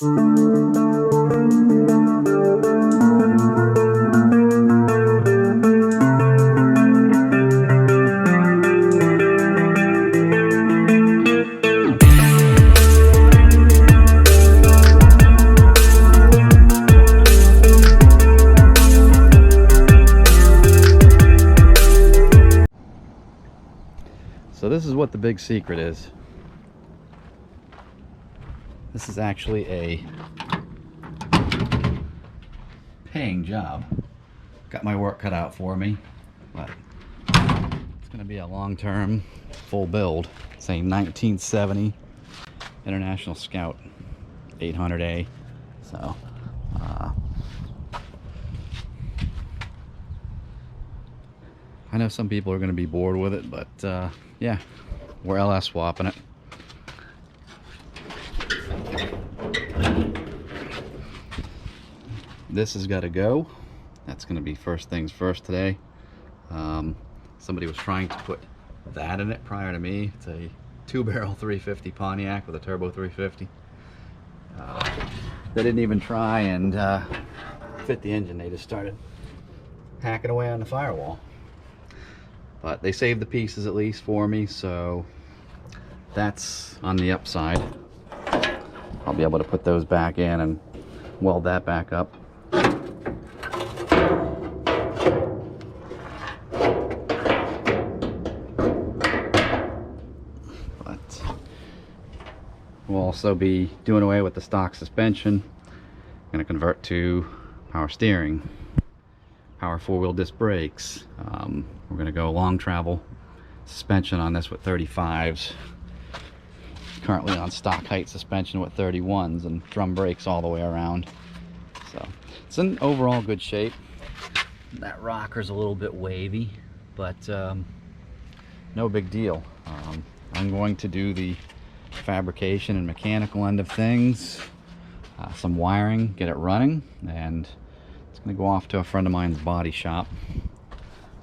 So this is what the big secret is. This is actually a paying job. Got my work cut out for me, but it's going to be a long-term full build. It's a 1970 International Scout 800A. So I know some people are going to be bored with it, but yeah, we're LS swapping it. This has got to go. That's going to be first things first today. Somebody was trying to put that in it prior to me. It's a 2-barrel 350 Pontiac with a turbo 350. They didn't even try and fit the engine. They just started hacking away on the firewall. But they saved the pieces at least for me, so that's on the upside. I'll be able to put those back in and weld that back up. But we'll also be doing away with the stock suspension. I'm going to convert to power steering, power 4-wheel disc brakes. We're going to go long travel suspension on this with 35s. Currently on stock height suspension with 31s and drum brakes all the way around. So it's in overall good shape. That rocker's a little bit wavy, but no big deal. I'm going to do the fabrication and mechanical end of things, some wiring, get it running, and it's going to go off to a friend of mine's body shop,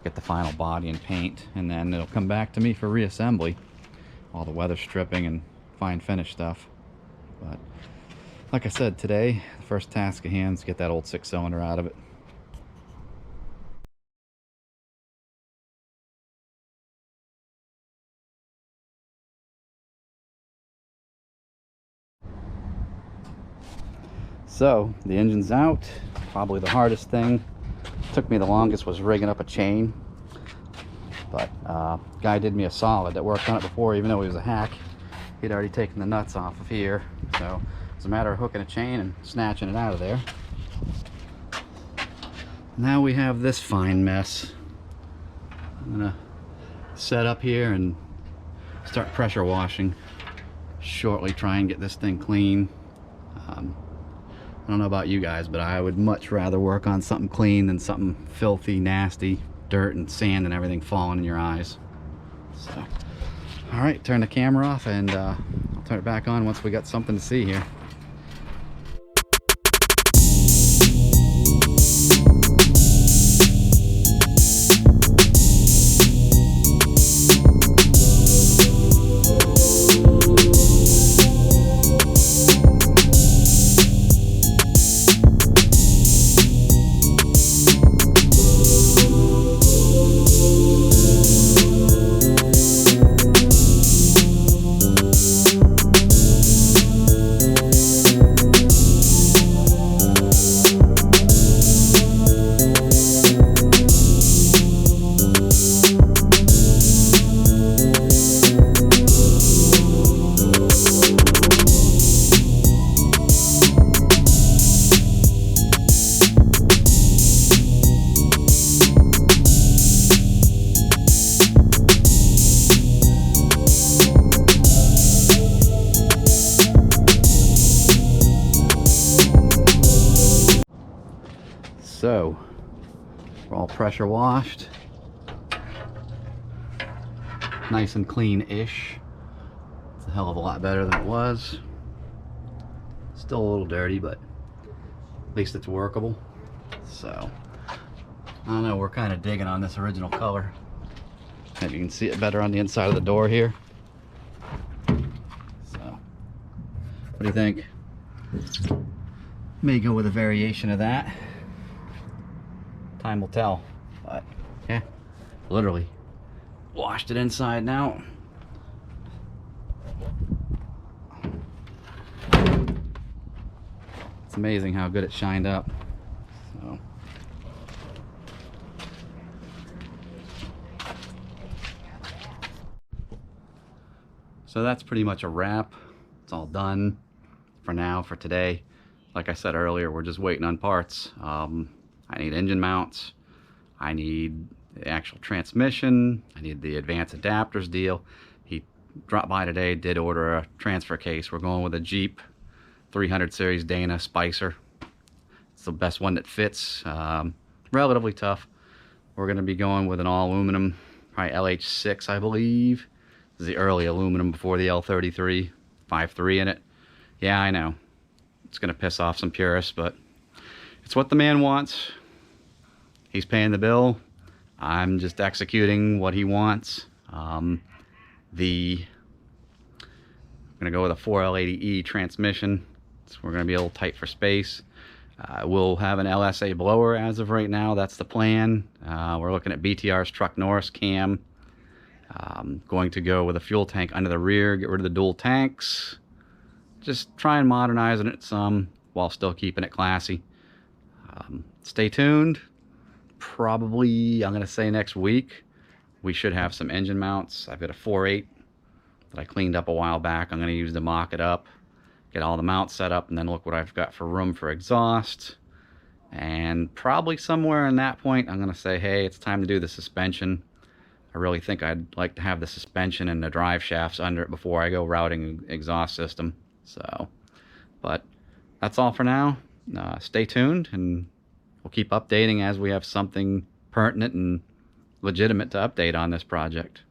get the final body and paint, and then it'll come back to me for reassembly, all the weather stripping and fine finish stuff. But like I said, today the first task at hand is get that old 6-cylinder out of it. So the engine's out. Probably the hardest thing, took me the longest, was rigging up a chain. But guy did me a solid that worked on it before, even though he was a hack. He'd already taken the nuts off of here, so it's a matter of hooking a chain and snatching it out of there. Now we have this fine mess. I'm gonna set up here and start pressure washing shortly, try and get this thing clean. I don't know about you guys, but I would much rather work on something clean than something filthy, nasty, dirt and sand and everything falling in your eyes. So, all right, turn the camera off, and I'll turn it back on once we got something to see here. So we're all pressure washed, nice and clean-ish. It's a hell of a lot better than it was. Still a little dirty, but at least it's workable. So I don't know, we're kind of digging on this original color. Maybe you can see it better on the inside of the door here. So what do you think? May go with a variation of that. Time will tell. But yeah, literally washed it inside and out. It's amazing how good it shined up. So that's pretty much a wrap. It's all done for now, for today. Like I said earlier, we're just waiting on parts. I need engine mounts. I need the actual transmission. I need the advanced adapters deal. He dropped by today, did order a transfer case. We're going with a Jeep 300 series Dana Spicer. It's the best one that fits. Relatively tough. We're going to be going with an all aluminum, probably LH6, I believe. This is the early aluminum before the L33, 5.3 in it. Yeah, I know. It's going to piss off some purists, but it's what the man wants. He's paying the bill. I'm just executing what he wants. I'm going to go with a 4L80E transmission. So we're going to be a little tight for space. We'll have an LSA blower as of right now. That's the plan. We're looking at BTR's Truck Norris cam. Going to go with a fuel tank under the rear, get rid of the dual tanks. Just try and modernize it some while still keeping it classy. Stay tuned. Probably, I'm going to say next week, we should have some engine mounts. I've got a 4.8 that I cleaned up a while back. I'm going to use to mock it up, get all the mounts set up, and then look what I've got for room for exhaust. And probably somewhere in that point, I'm going to say, hey, it's time to do the suspension. I really think I'd like to have the suspension and the drive shafts under it before I go routing exhaust system. So, but that's all for now. Stay tuned, and we'll keep updating as we have something pertinent and legitimate to update on this project.